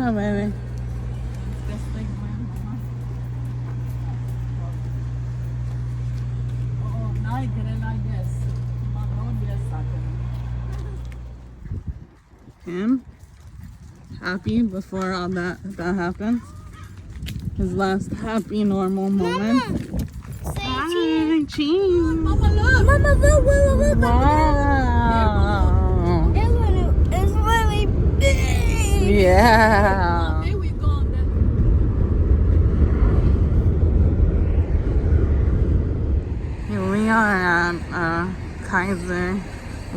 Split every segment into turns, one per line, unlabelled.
good, baby. Him happy before all that happened. His last happy normal moment. Hi, cheese.
Mama, look.
Wow.
It's really big.
Yeah.
Here we go.
Here we are at Kaiser,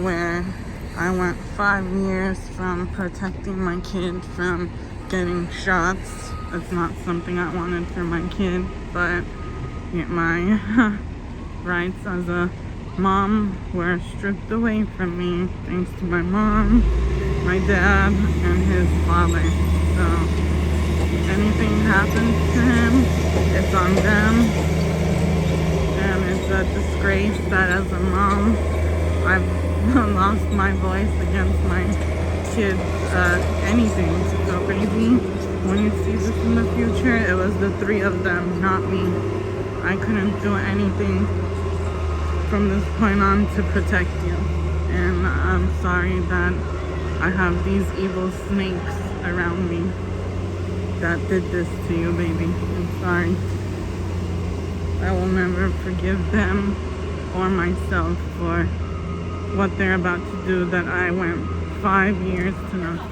where I went 5 years from protecting my kid from getting shots. It's not something I wanted for my kid, but my rights as a mom were stripped away from me thanks to my mom, my dad, and his father. So if anything happens to him, it's on them. And it's a disgrace that as a mom, I've lost my voice against my kids, anything. So baby, when you see this in the future, it was the 3 of them, not me. I couldn't do anything from this point on to protect you. And I'm sorry that I have these evil snakes around me that did this to you, baby. I'm sorry. I will never forgive them or myself for what they're about to do that I went 5 years to nothing.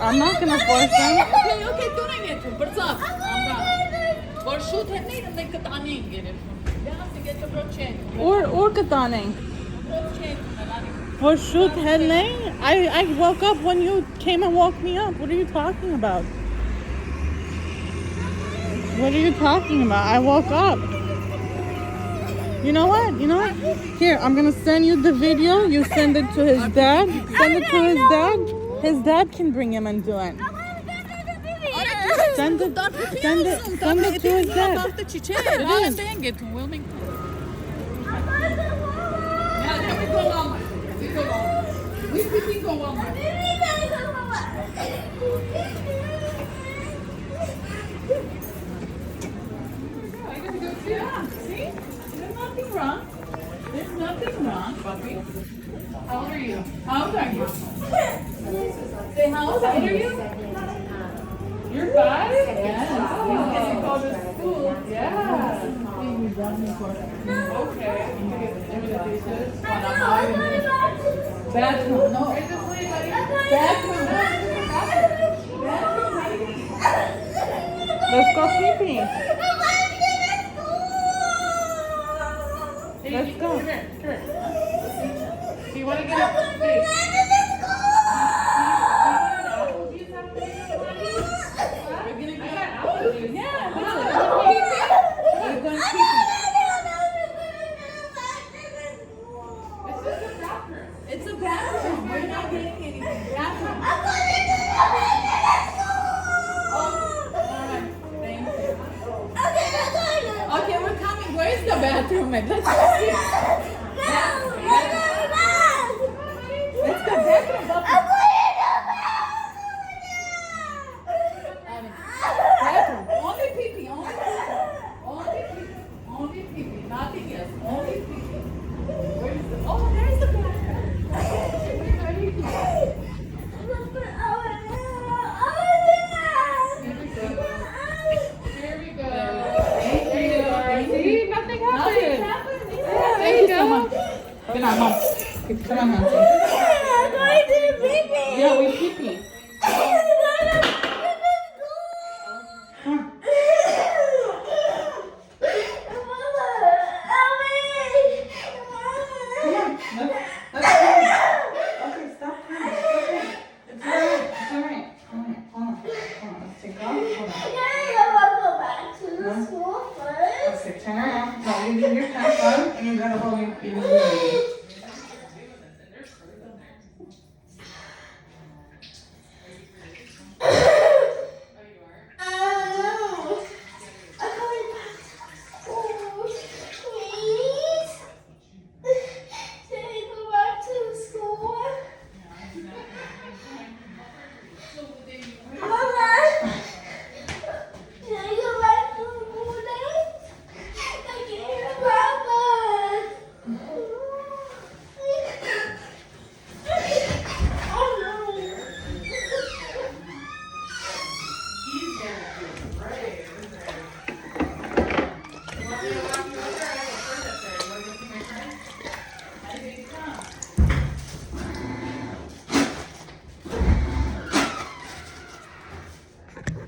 I'm not gonna force them.
Okay, don't get to but up. For shoot and need to make a tanning get it. Get the brochure.
Or katane. For shoot henna? I woke up when you came and woke me up. What are you talking about? What are you talking about? I woke up. You know what? Here, I'm gonna send you the video. You send it to his dad. Send it to his dad. His dad can bring him and do it. Send it to his dad.
There's nothing wrong, puppy. How old are you? How old are you? Say, how old are you? You're 5? Yes. You go to school. Yeah. Okay. Bathroom. No. Bathroom.
Let's go pee-pee. Let's go.
Come here. Do you want to get up? Hey. It's a bathroom. We're not getting anything. Bathroom. Alright, thank you. Okay, we're coming. Where's the bathroom? Let's see. Let's go bathroom. Bathroom. Only pee-pee. Only pee-pee. Nothing else. Only pee-pee. Where's the... Oh, there's the bathroom. Here we go. See, nothing happened. There you go.
Come on, Mom. Come on, Mom. Yeah, we pee-pee. Turn around. No, you give your pants on and you gotta hold your feet.
Please? Can we go back to school?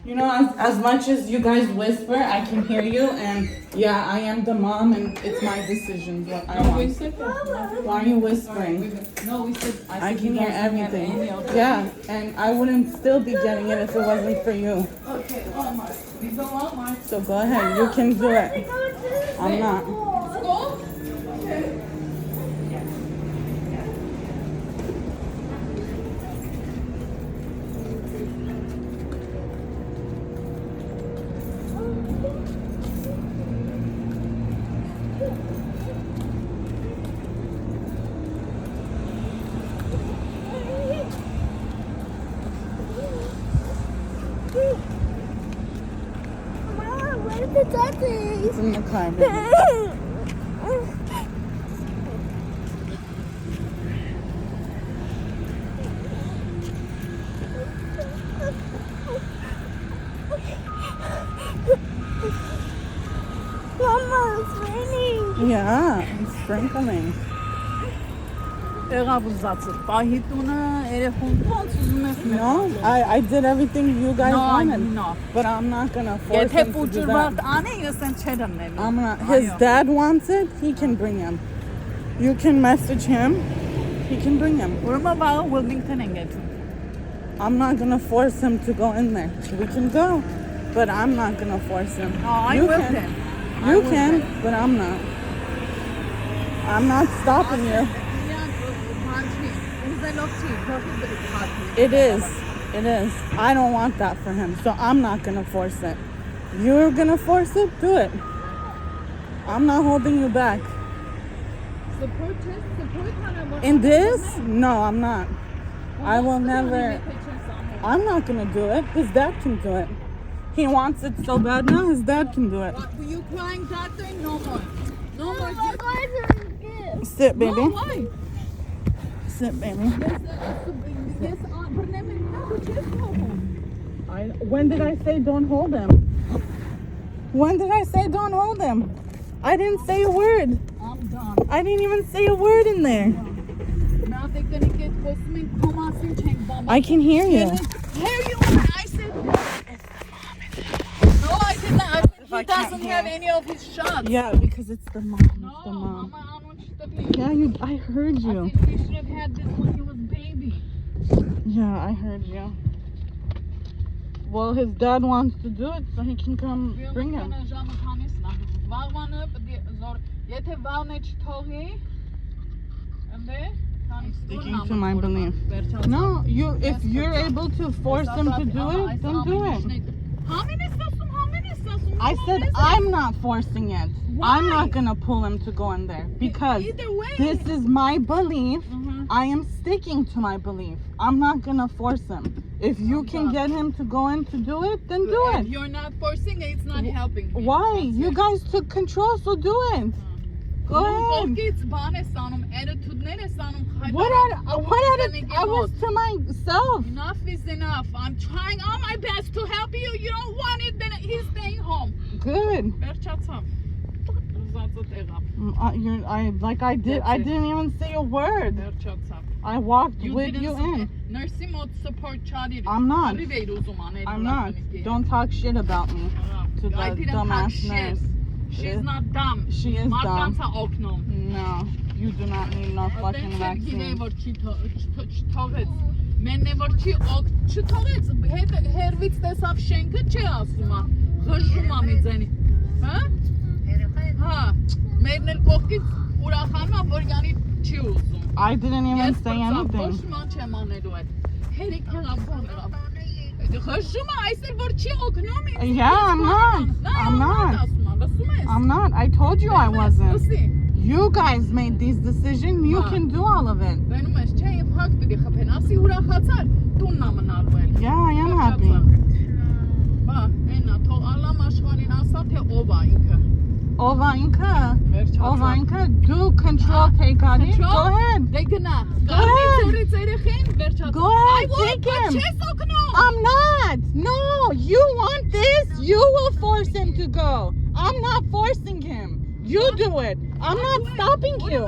You know, as much as you guys whisper, I can hear you, and yeah, I am the mom, and it's my decision what I want. Why are you whispering?
No, we said.
I can hear everything. Yeah, and I wouldn't still be getting it if it wasn't for you.
Okay, Walmart. We go Walmart.
So go ahead, you can do it. I'm not.
School? Okay.
Where's the daddy?
It's in the car, baby.
Mama, it's raining.
Yeah, it's sprinkling. No, I did everything you guys wanted.
No.
But I'm not gonna force him to do that.
I'm
I'm not. His dad wants it. He can bring him. You can message him. He can bring him. I'm not gonna force him to go in there. We can go, but I'm not gonna force him. You can. You can, but I'm not. I'm not stopping you. It is. It is. I don't want that for him, so I'm not gonna force it. You're gonna force it? Do it. I'm not holding you back. In this? No, I'm not. I will never. I'm not gonna do it. His dad can do it. He wants it so bad now, his dad can do it.
Were you crying that day? No more. No more.
My guys are in gift.
Sit, baby.
No, why?
Sit, baby.
Yes,
When did I say don't hold him? When did I say don't hold him? I didn't say a word.
I'm done.
I didn't even say a word in there.
Now they're gonna get Osman Komas'ın çekbama.
I can hear you.
Hear you? I said no, I did not. I said he doesn't have any of his shots.
Yeah, because it's the mom.
No,
It's the mom.
Mama, I want you to be.
Yeah, I heard
I
you.
said he should have had this when he was baby.
Yeah, I heard you. Well, his dad wants to do it, so he can come bring him. Sticking to my belief. No, if you're able to force him to do it, then do it. I said I'm not forcing it. I'm not gonna pull him to go in there because
Either way.
this is my belief. I am sticking to my belief. I'm not gonna force him. If you can get him to go in to do it, then do
If
it.
you're not forcing it, it's not helping me.
Why?
That's
You
it.
guys took control, so do it. Go ahead. What I was to myself.
Enough is enough. I'm trying all my best to help you. You don't want it, then he's staying home.
Good. I didn't even say a word. I walked with you in. I'm not. I'm not. Don't talk shit about me to the
I didn't talk
dumbass
shit.
nurse.
She's not dumb.
She is dumb.
dumb.
No, you do not need no fucking vaccine.
Մենն է որ չի չթողեց հերվից տեսավ շենքը չի ասում ա խրշում ա մի ձենի հա մերն էլ կողքից ուրախանում ա որ յանի չի ուզում
I didn't even say anything.
ոչ ման չեմ անելու այդ հերիք եղավ խրշում ա այսօր որ չի օգնում
Yeah, I'm not. I'm not. I told you I wasn't. You guys made these decisions. You can do all of it. Yeah, I am happy. Ova Inka, do control, take on it. Go ahead. Go ahead. Go ahead, take him. I'm not. No, you want this? You will force him to go. I'm not forcing him. You do it. I'm not stopping you.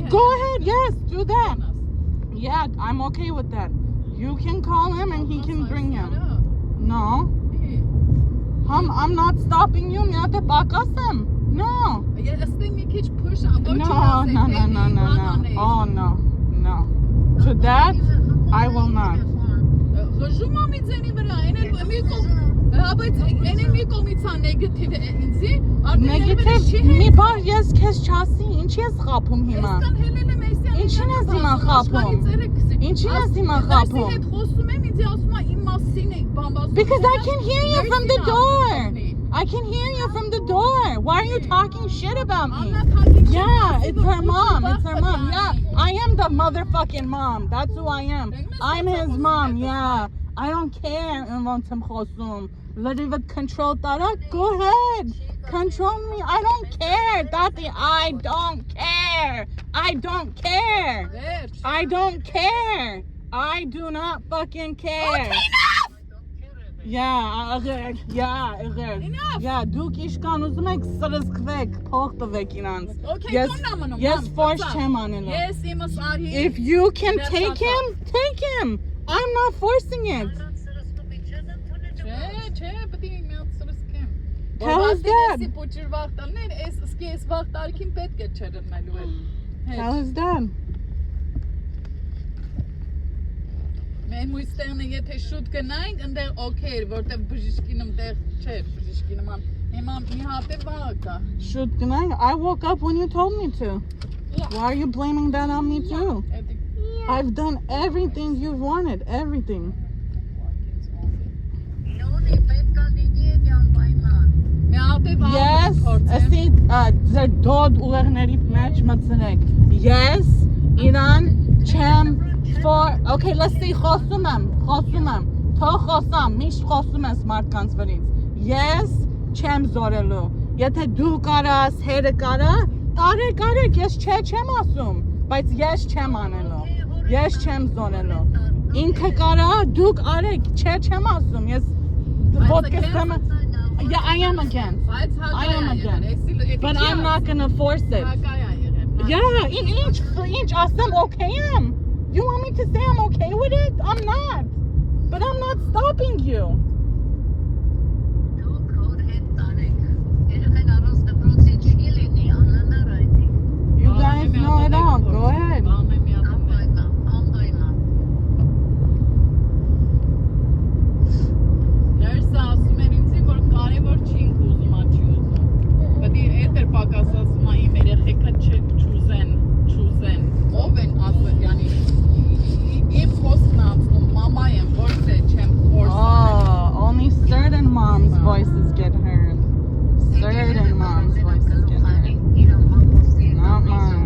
Go ahead. Yes, do that. Yeah, I'm okay with that. You can call him and he can bring him. No. I'm not stopping you. Մի հատ է պակասեմ. No.
Ես դեմ մի քիչ push ամ, ոչ
No. Oh no. No. To that I will not.
Խժում ամ իձենի վրա, այն էլ մի կողմ, բայց այն էլ մի կողմից է նեգատիվ ինձի,
Negative մի բար ես քեզ չասի, ինչ ես խափում հիմա։ Ինչին ես հիմա խափում։ Ինչին ես հիմա խափում։
Հետ խոսում եմ, ինձ ասում է իմ մասին եք բամբասում։
Because I can hear you from the door. I can hear you from the door. Why are you talking shit about me?
I'm not talking shit.
Yeah, it's her mom. It's her mom. Yeah, I am the motherfucking mom. That's who I am. I'm his mom. Yeah. I don't care. Let it control that. Go ahead. Control me. I don't care. Daddy, I don't care. I don't care. I don't care. I do not fucking care. Yeah, yeah, դուք իշքան ուզում եք սրսկվեք, փող տվեք իրանց։ Ես force չեմ անելու։
Yes, իմս արի։
If you can take him, take him. I'm not forcing it.
Չէ, պետք է մի հատ սրսկեմ։
Tell us that.
Ես փոքր վախտալներ, ես վախտարքին պետք է չերնալու էլ։
Tell us that.
Մենք մույստեղնը եթե շուտ գնայինք, ընդեղ օքեյ էր, որտեղ բժիշկին ընդեղ չէ, բժիշկին նման։ Հիմա մի հատ է վաղ կա։
Should gonna? I woke up when you told me to. Why are you blaming that on me too? I've done everything you've wanted, everything. Yes, ասի ձեր դոդ ուղեղների մեջ մտցնեք։ Yes, Իրան չեմ for okay, let's see խոսում եմ, թող խոսամ, միշտ խոսում ես մարդկանց վրից։ Yes, չեմ զորելու։ Եթե դու կարաս, հերը կարա, տարեք, ես չեմ ասում, բայց ես չեմ անելու։ Ես չեմ զորելու։ Ինքը կարա, դուք արեք, չեմ ասում, ես podcast-ը Yeah, I am against. But I'm not gonna force it. Yeah, inch asam okay am. You want me to say I'm okay with it? I'm not. But I'm not stopping you. You guys know it all. Go ahead. Only certain moms' voices get heard. Certain moms' voices get heard. Not mine.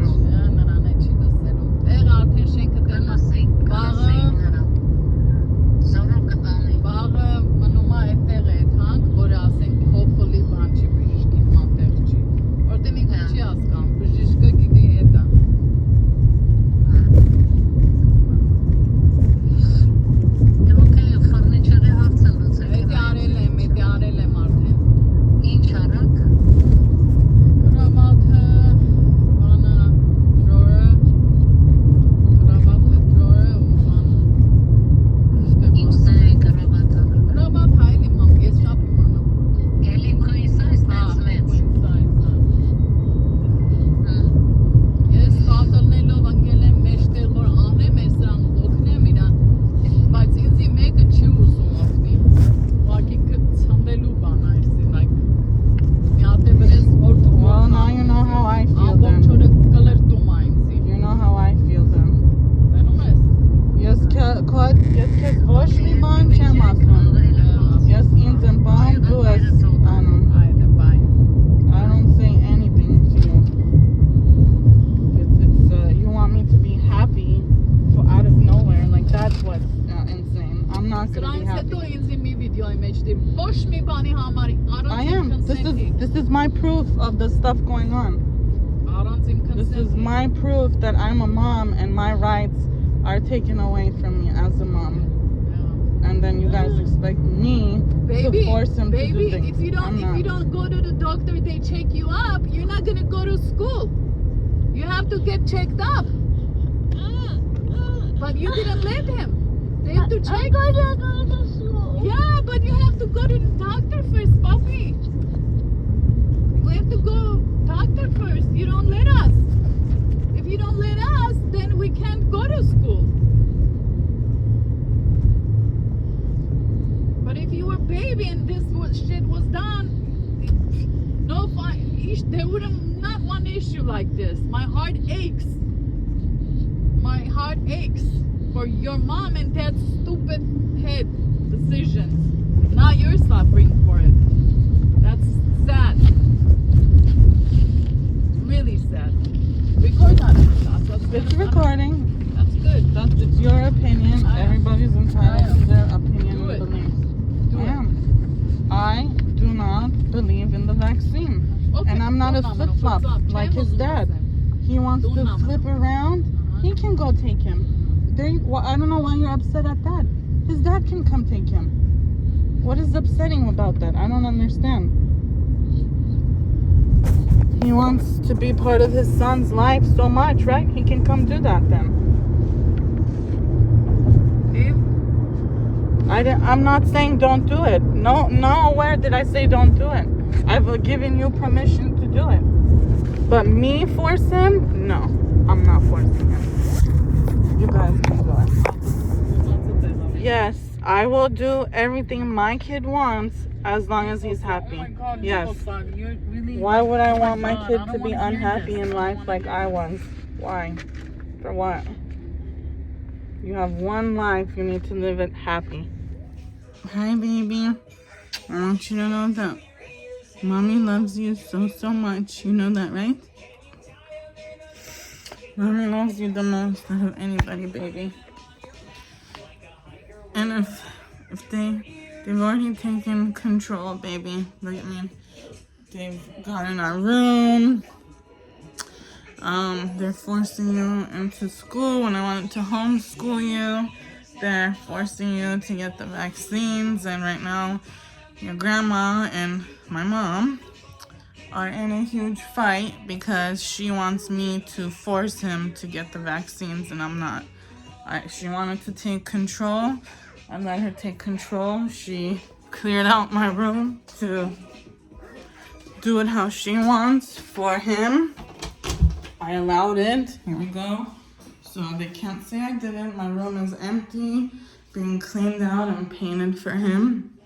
I am. This is my proof of the stuff going on. This is my proof that I'm a mom and my rights are taken away from me as a mom. And then you guys expect me to force him to do things.
If you don't go to the doctor, they check you up. You're not gonna go to school. You have to get checked up. But you didn't let him. They have to check. Yeah, but you have to go to the doctor first, puppy. We have to go doctor first. You don't let us. If you don't let us, then we can't go to school. But if you were a baby and this shit was done, no fine. There would have not one issue like this. My heart aches. My heart aches for your mom and dad's stupid head decisions. Now you're suffering for it. That's sad. Really sad. Record that.
It's recording.
That's good.
It's your opinion. Everybody's entitled to their opinion
Do
and
it.
beliefs.
Do
I
it.
am. I do not believe in the vaccine.
Okay.
And I'm not a flip-flop like his dad. He wants to flip around. He can go take him. I don't know why you're upset at that. His dad can come take him. What is upsetting about that? I don't understand. He wants to be part of his son's life so much, right? He can come do that then.
Steve?
I'm not saying don't do it. No, where did I say don't do it? I've given you permission to do it. But me force him? No, I'm not forcing him. You guys can do it. Yes, I will do everything my kid wants as long as he's happy. Yes. Why would I want my kid to be unhappy in life like I was? Why? For what? You have one life, you need to live it happy. Hi, baby. I want you to know that Mommy loves you so much. You know that, right? Mommy loves you the most out of anybody, baby. And if they've already taken control, baby. Look at me. They've got in our room. They're forcing you into school when I wanted to homeschool you. They're forcing you to get the vaccines, and right now your grandma and my mom are in a huge fight because she wants me to force him to get the vaccines and I'm not. She wanted to take control. I let her take control. She cleared out my room to do it how she wants for him. I allowed it. Here we go. So they can't say I didn't. My room is empty, being cleaned out and painted for him.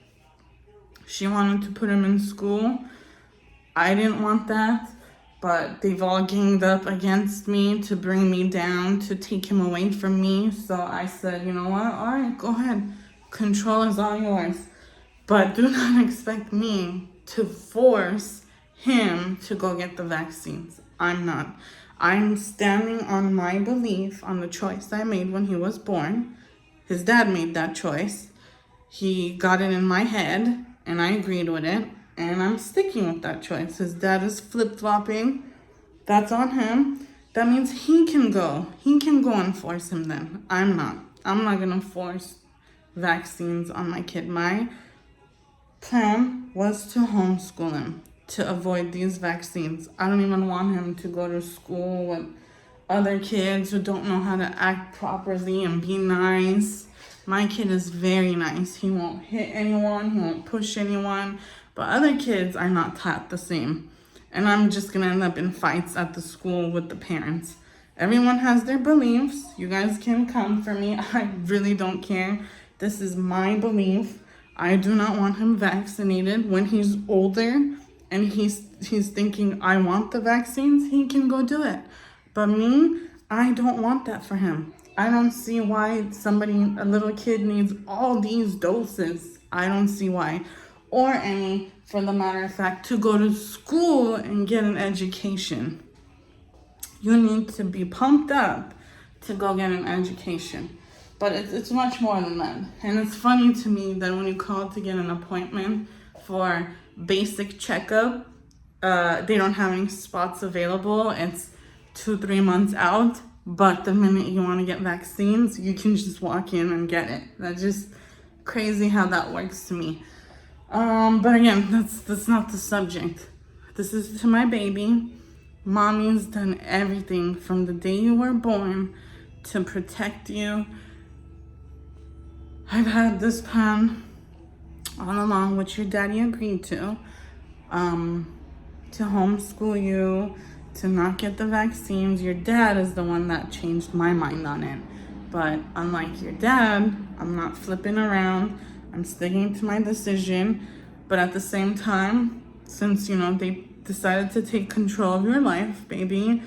She wanted to put him in school. I didn't want that, but they've all ganged up against me to bring me down, to take him away from me. So I said, you know what? All right, go ahead. Control is all yours. But do not expect me to force him to go get the vaccines. I'm not. I'm standing on my belief, on the choice I made when he was born. His dad made that choice. He got it in my head, and I agreed with it, and I'm sticking with that choice. His dad is flip-flopping. That's on him. That means he can go. He can go and force him then. I'm not. I'm not going to force vaccines on my kid. My plan was to homeschool him, to avoid these vaccines. I don't even want him to go to school with other kids who don't know how to act properly and be nice. My kid is very nice. He won't hit anyone. He won't push anyone. But other kids are not taught the same. And I'm just going to end up in fights at the school with the parents. Everyone has their beliefs. You guys can come for me. I really don't care. This is my belief. I do not want him vaccinated. When he's older and he's thinking, I want the vaccines, he can go do it. But me, I don't want that for him. I don't see why a little kid needs all these doses. I don't see why. Or any, for the matter of fact, to go to school and get an education. You need to be pumped up to go get an education. But it's much more than that. And it's funny to me that when you call to get an appointment for basic checkup, they don't have any spots available. It's 2-3 months out. But the minute you want to get vaccines, you can just walk in and get it. That's just crazy how that works to me. But again, that's not the subject. This is to my baby. Mommy's done everything from the day you were born to protect you. I've had this plan all along, which your daddy agreed to homeschool you, to not get the vaccines. Your dad is the one that changed my mind on it. But unlike your dad, I'm not flipping around. I'm sticking to my decision. But at the same time, since, you know, they decided to take control of your life, baby,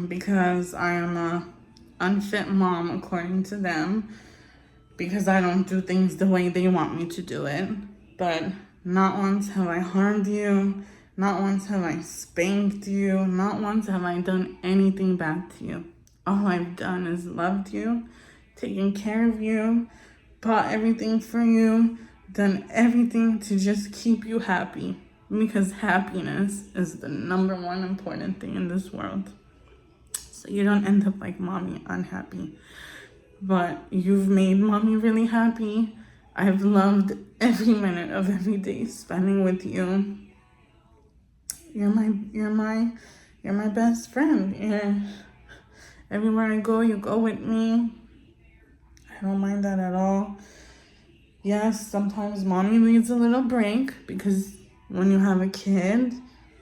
because I am a unfit mom according to them, because I don't do things the way they want me to do it. But not once have I harmed you. Not once have I spanked you. Not once have I done anything bad to you. All I've done is loved you, taken care of you, bought everything for you, done everything to just keep you happy. Because happiness is the #1 important thing in this world. So you don't end up like mommy unhappy. But you've made mommy really happy. I've loved every minute of every day spending with you. You're my best friend. Everywhere I go, you go with me. I don't mind that at all. Yes, sometimes mommy needs a little break, because when you have a kid,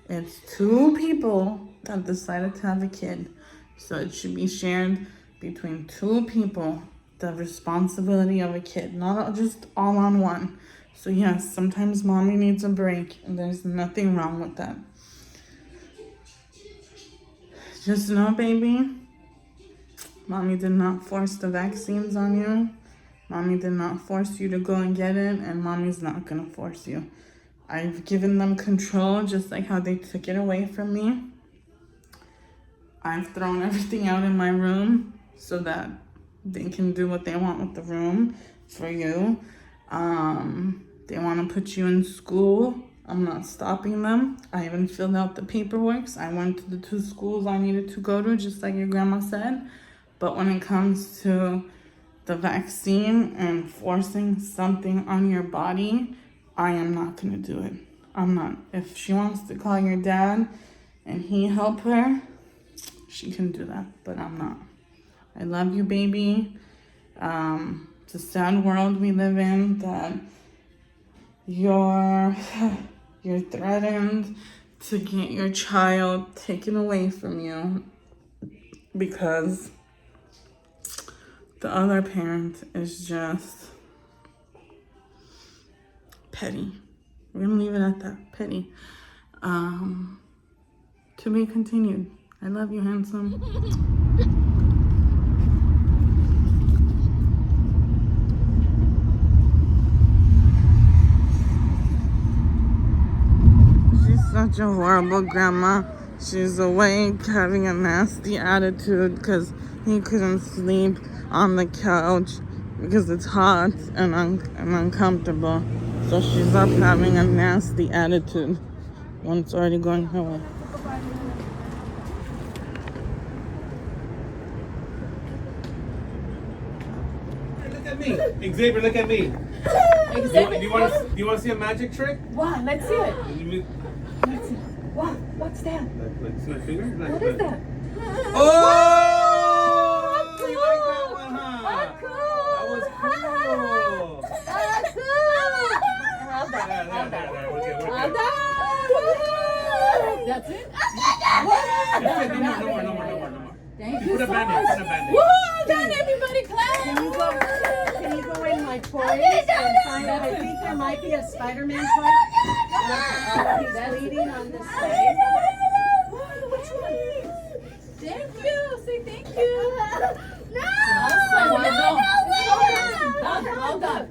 it's 2 people that decided to have a kid. So it should be shared between 2 people, the responsibility of a kid, not just all on one. So yes, sometimes mommy needs a break, and there's nothing wrong with that. Just know, baby, mommy did not force the vaccines on you. Mommy did not force you to go and get it, and mommy's not gonna force you. I've given them control, just like how they took it away from me. I've thrown everything out in my room so that they can do what they want with the room for you. They want to put you in school. I'm not stopping them. I even filled out the paperwork. I went to the 2 schools I needed to go to, just like your grandma said. But when it comes to the vaccine and forcing something on your body, I am not going to do it. I'm not. If she wants to call your dad and he help her, she can do that, but I'm not. I love you, baby. It's a sad world we live in, that you're threatened to get your child taken away from you because the other parent is just petty. We're gonna leave it at that, petty. To be continued. I love you, handsome. She's such a horrible grandma. She's awake, having a nasty attitude because he couldn't sleep on the couch because it's hot and uncomfortable. So she's up having a nasty attitude. One's already going her way.
Xavier, look at me.
Xavier,
Do you want to see a magic trick?
wow, let's see it.
Let's
see. Wow, what's that?
see my finger?
What is that?
Oh!
Cool.
You like that one, huh?
Cool.
That was cool.
Cool. Well done.
There,
Well
there,
done.
there. We're good.
Well done. That's it?
That's it. No more.
Thank
You
you
put a
so
band-aid,
much.
put a band-aid.
Well done, everybody. Clap.
Can you go in my toys and find out? I think there might be a Spider-Man toy. He's bleeding on this side.
Which one? Thank you. Say thank you.
No!
Awesome. Well done.
Well done.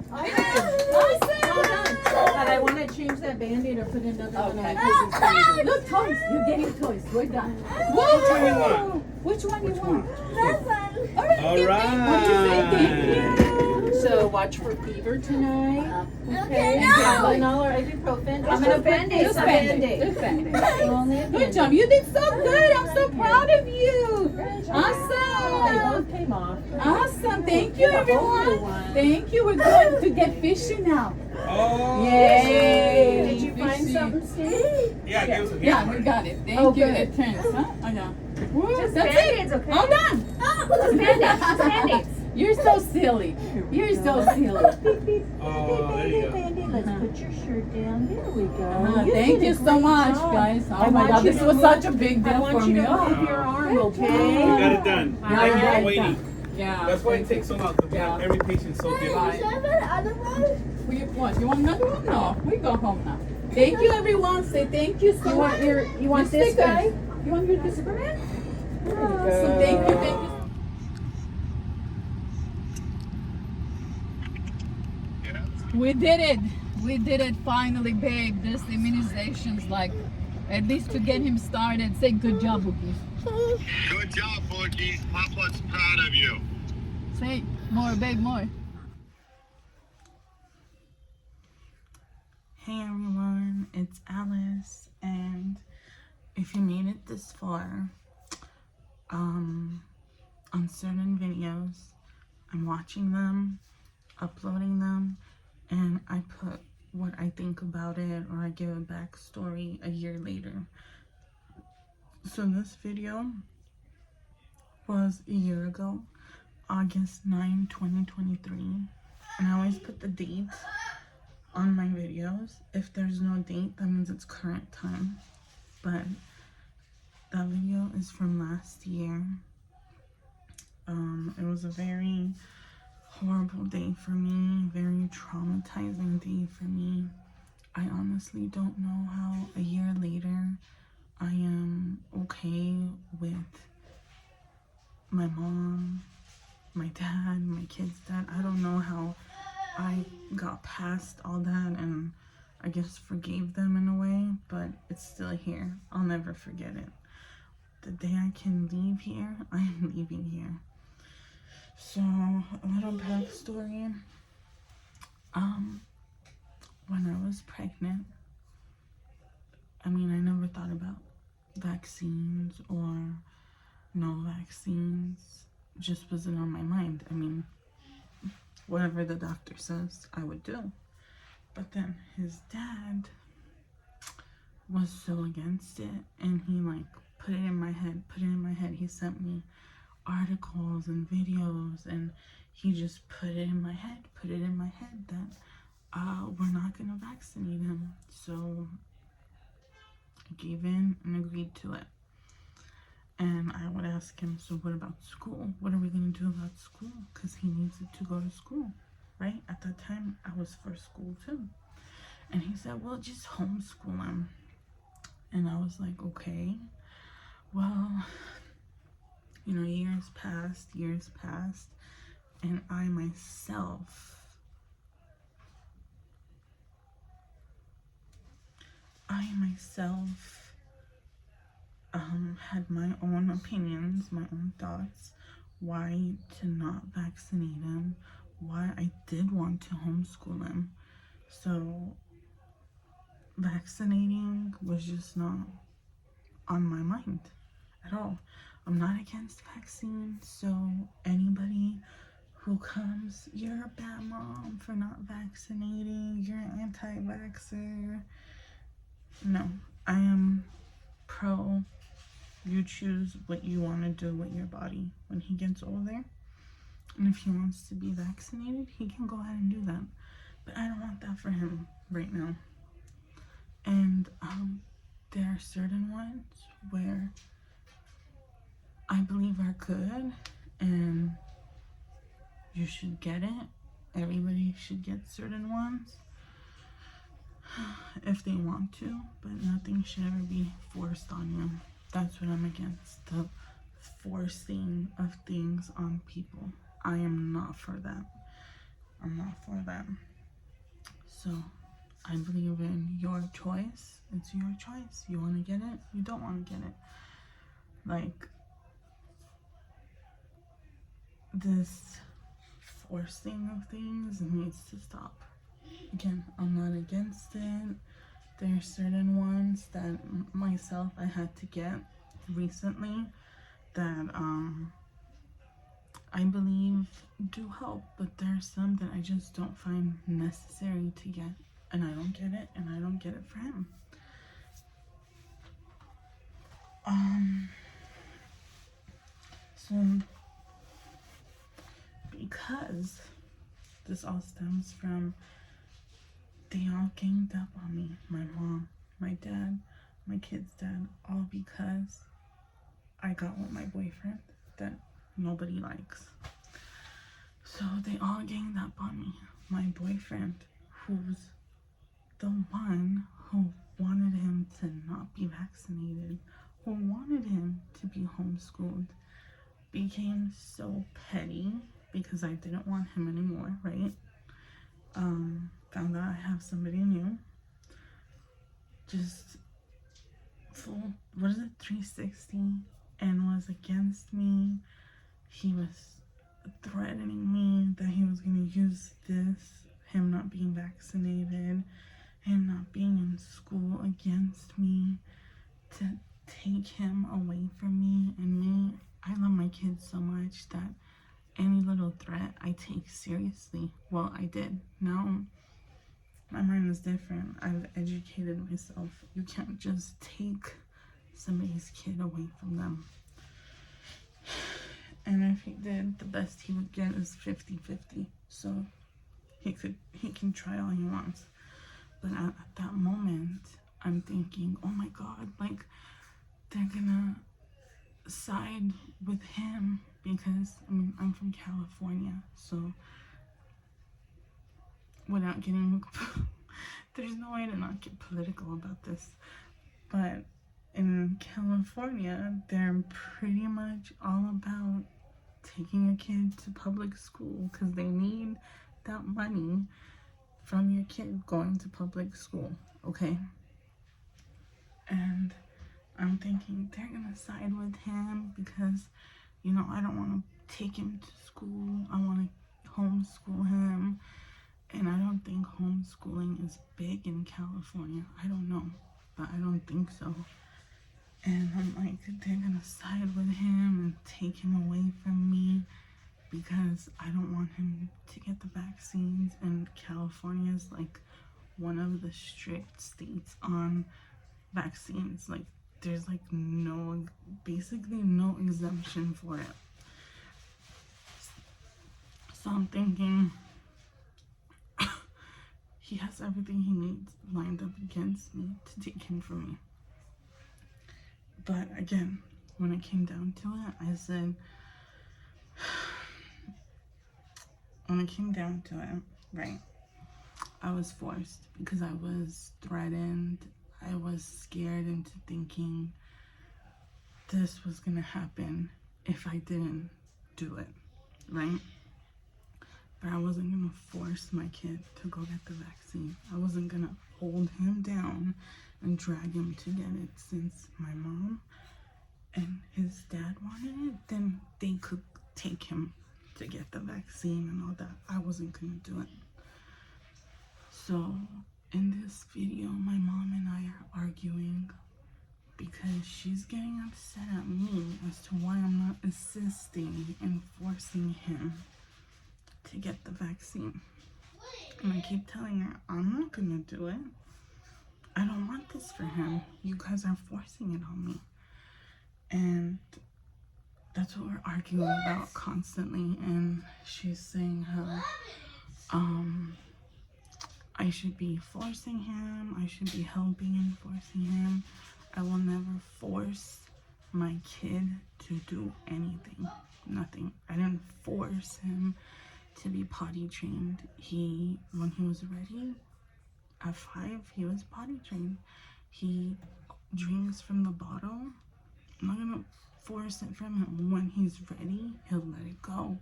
But I want to change that Band-Aid or put another one on.
Okay.
Look, toys. You're getting toys. We're done.
Which one you want?
Which one you want?
That one.
All right.
All right.
What'd you say? Thank you.
So watch for fever tonight.
Okay,
And
no.
Tylenol or ibuprofen.
I'm gonna Band-Aid. Just Band-Aid. Just Band-Aid.
Only a
Good job. You did so good. I'm so proud of you.
They
Awesome.
both came off.
Awesome. Thank you,
Hopefully
everyone.
one.
Thank you. We're going to get fishy now.
Oh.
Yay.
Did you find
Fishy.
something, Steve?
Yeah, give us a
Yeah, we got it. Thank
Oh,
you.
good.
It turns, huh? Oh, yeah. Woo,
Just
that's
Band-Aids,
it.
okay?
All done.
Just Band-Aids. Just Band-Aids.
You're so silly. You're so silly.
Oh, there you go.
Andy, let's put your shirt down. There we go.
Thank
did a
you so
great
much,
job.
guys.
I
Oh my
want
God,
you
this
to
was
move-
such a big
I
deal
want
for
you
me.
to move your arm,
You
okay?
got it done.
Yeah,
Thank you
yeah,
for waiting.
Yeah.
That's why it takes so long. Because we have every patient so different.
Bye.
Is that another one?
What? You want another one? No, we go home now. Thank you, everyone. Say thank you so
You
much.
want you want this
sticker.
guy?
You want your Superman? So thank you, thank you. We did it. We did it finally, babe. This immunization's like, at least to get him started. Say good job, Bookies.
Good job, Bookies. Papa's proud of you.
Say more, babe, more.
Hey everyone, it's Alice, and if you made it this far, on certain videos, I'm watching them, uploading them, and I put what I think about it, or I give a backstory a year later. So this video was a year ago, August 9, 2023, and I always put the date on my videos. If there's no date, that means it's current time. But that video is from last year. It was a very horrible day for me, very traumatizing day for me. I honestly don't know how a year later I am okay with my mom, my dad, my kid's dad. I don't know how I got past all that and I guess forgave them in a way, but it's still here. I'll never forget it. The day I can leave here, I am leaving here. So, a little backstory. When I was pregnant, I mean, I never thought about vaccines or no vaccines. Just wasn't on my mind. I mean, whatever the doctor says, I would do. But then his dad was so against it, and he like put it in my head. He sent me articles and videos, and he just put it in my head that we're not gonna vaccinate him. So I gave in and agreed to it. And I would ask him, so what about school? What are we gonna do about school? Because he needs it to go to school, right? At that time, I was for school too. And he said, well, just homeschool him. And I was like, okay. Well, you know, years passed, and I myself had my own opinions, my own thoughts, why to not vaccinate him, why I did want to homeschool him. So vaccinating was just not on my mind at all. I'm not against vaccines, so anybody who comes, you're a bad mom for not vaccinating, you're an anti-vaxxer. No, I am pro, you choose what you want to do with your body when he gets older. And if he wants to be vaccinated, he can go ahead and do that. But I don't want that for him right now. And there are certain ones where I believe are good, and you should get it. Everybody should get certain ones if they want to, but nothing should ever be forced on you. That's what I'm against, the forcing of things on people. I am not for that. I'm not for that. So I believe in your choice. It's your choice. You want to get it, you don't want to get it. Like, this forcing of things needs to stop. Again, I'm not against it. There are certain ones that myself I had to get recently that I believe do help, but there are some that I just don't find necessary to get, and I don't get it, and I don't get it for him. So because this all stems from they all ganged up on me. My mom, my dad, my kid's dad, all because I got with my boyfriend that nobody likes. So they all ganged up on me. My boyfriend, who's the one who wanted him to not be vaccinated, who wanted him to be homeschooled, became so petty because I didn't want him anymore, right? Found out I have somebody new. Just full, 360, and was against me. He was threatening me that he was going to use this, him not being vaccinated, him not being in school, against me, to take him away from me. And me, I love my kids so much that any little threat I take seriously. Well, I did. Now my mind is different. I've educated myself. You can't just take somebody's kid away from them. And if he did, the best he would get is 50-50. So he can try all he wants. But at that moment, I'm thinking, oh my God, like, they're gonna side with him because, I mean, I'm from California, so without getting, there's no way to not get political about this, but in California, they're pretty much all about taking a kid to public school because they need that money from your kid going to public school, okay? And I'm thinking they're gonna side with him because, you know, I don't want to take him to school. I want to homeschool him. And I don't think homeschooling is big in California. I don't know, but I don't think so. And I'm like, they're gonna side with him and take him away from me because I don't want him to get the vaccines. And California is like one of the strict states on vaccines. Like, there's like basically no exemption for it. So I'm thinking he has everything he needs lined up against me to take him from me. But again, when it came down to it, I said, when it came down to it, right, I was forced because I was threatened. I was scared into thinking this was gonna happen if I didn't do it, right? But I wasn't gonna force my kid to go get the vaccine. I wasn't gonna hold him down and drag him to get it. Since my mom and his dad wanted it, then they could take him to get the vaccine and all that. I wasn't gonna do it. So in this video, my mom and I are arguing because she's getting upset at me as to why I'm not assisting and forcing him to get the vaccine. And I keep telling her, I'm not gonna do it. I don't want this for him. You guys are forcing it on me. And that's what we're arguing about constantly. And she's saying how I should be forcing him. I should be helping and forcing him. I will never force my kid to do anything. Nothing. I didn't force him to be potty trained. When he was ready, at 5, he was potty trained. He drinks from the bottle. I'm not gonna force it from him. When he's ready, he'll let it go.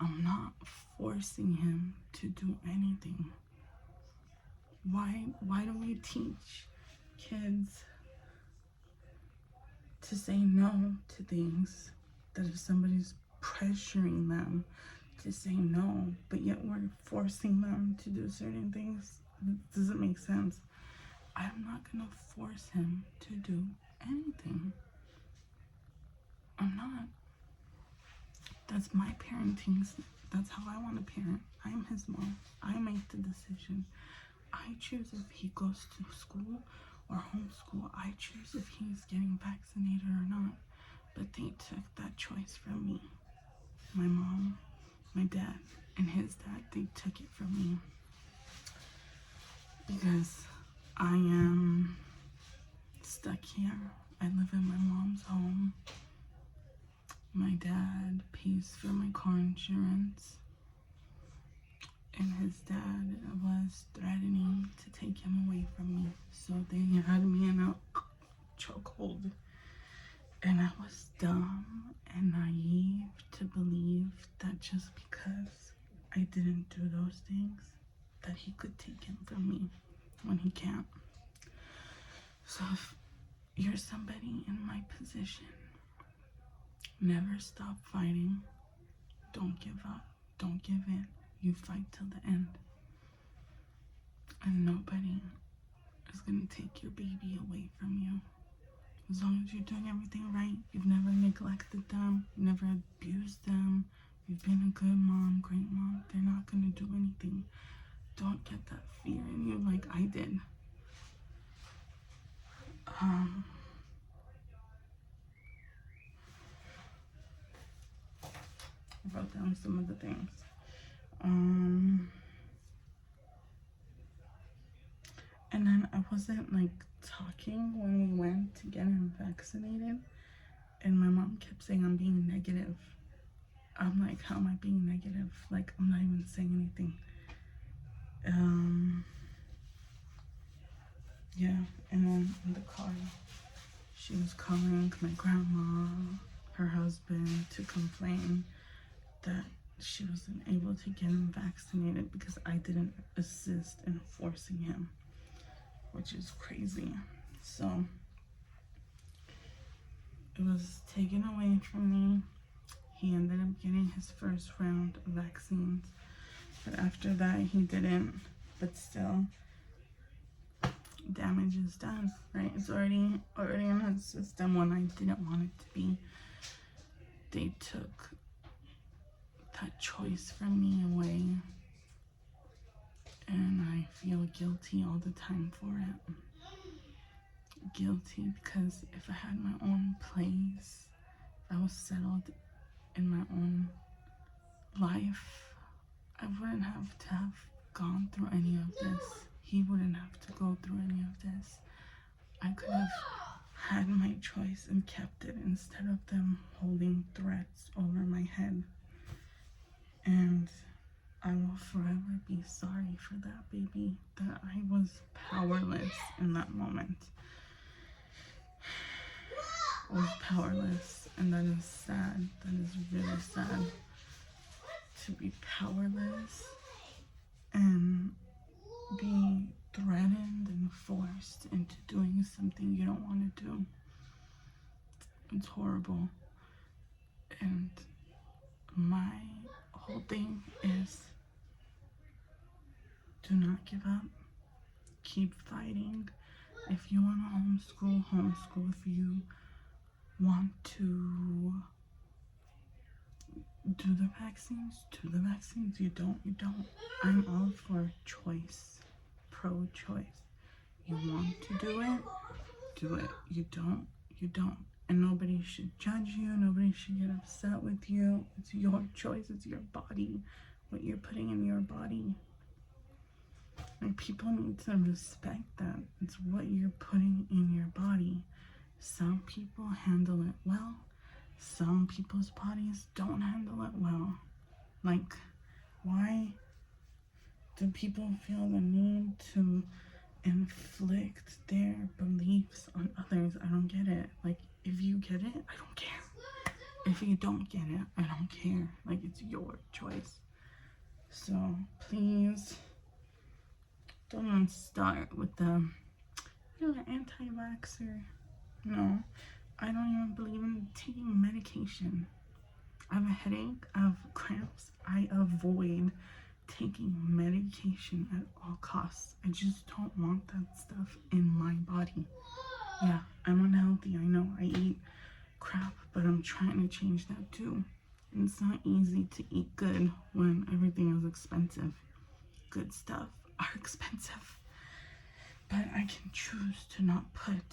I'm not forcing him to do anything. Why do we teach kids to say no to things that if somebody's pressuring them to say no, but yet we're forcing them to do certain things? It doesn't make sense. I'm not gonna force him to do anything. I'm not. That's my parenting. That's how I want to parent. I'm his mom. I make the decision. I choose if he goes to school or homeschool. I choose if he's getting vaccinated or not. But they took that choice from me. My mom, my dad and his dad, they took it from me because I am stuck here. I live in my mom's home. My dad pays for my car insurance, and his dad was threatening to take him away from me. So they had me in a chokehold. And I was dumb and naive to believe that just because I didn't do those things, that he could take him from me when he can't. So if you're somebody in my position, never stop fighting. Don't give up. Don't give in. You fight till the end. And nobody is going to take your baby away from you. As long as you're doing everything right, you've never neglected them, you've never abused them, you've been a good mom, great mom, they're not going to do anything. Don't get that fear in you like I did. I wrote down some of the things. And then I wasn't like talking when we went to get him vaccinated, and my mom kept saying I'm being negative. I'm like, how am I being negative? Like, I'm not even saying anything. Yeah, and then in the car, she was calling my grandma, her husband, to complain that she wasn't able to get him vaccinated because I didn't assist in forcing him, which is crazy. So it was taken away from me. He ended up getting his first round of vaccines, but after that he didn't. But still, damage is done, right? It's already in his system when I didn't want it to be. They took that choice from me away, and I feel guilty all the time for it. Guilty because if I had my own place, if I was settled in my own life, I wouldn't have to have gone through any of this. He wouldn't have to go through any of this. I could have had my choice and kept it instead of them holding threats over my head. And I will forever be sorry for that, baby, that I was powerless in that moment. I was powerless, and that is sad. That is really sad, to be powerless and be threatened and forced into doing something you don't want to do. It's horrible. And my whole thing is, do not give up. Keep fighting. If you want to homeschool, homeschool. If you want to do the vaccines, do the vaccines. You don't. I'm all for choice, pro-choice. You want to do it. You don't. And nobody should judge you. Nobody should get upset with you. It's your choice. It's your body. What you're putting in your body. And people need to respect that. It's what you're putting in your body. Some people handle it well. Some people's bodies don't handle it well. Like, why do people feel the need to inflict their beliefs on others? I don't get it. Like, if you get it, I don't care. If you don't get it, I don't care. Like, it's your choice. So, please, don't even start with the, you're an anti-vaxxer. No, I don't even believe in taking medication. I have a headache, I have cramps. I avoid taking medication at all costs. I just don't want that stuff in my body. Yeah, I'm unhealthy, I know. I eat crap, but I'm trying to change that too. And it's not easy to eat good when everything is expensive. Good stuff are expensive. But I can choose to not put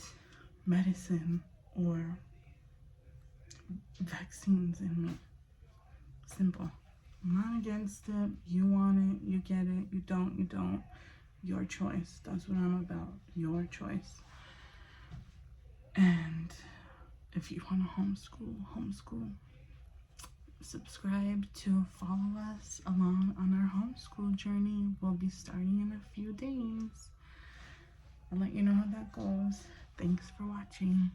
medicine or vaccines in me. Simple. I'm not against it. You want it, you get it. You don't, you don't. Your choice. That's what I'm about. Your choice. And if you want to homeschool, homeschool. Subscribe to follow us along on our homeschool journey. We'll be starting in a few days. I'll let you know how that goes. Thanks for watching.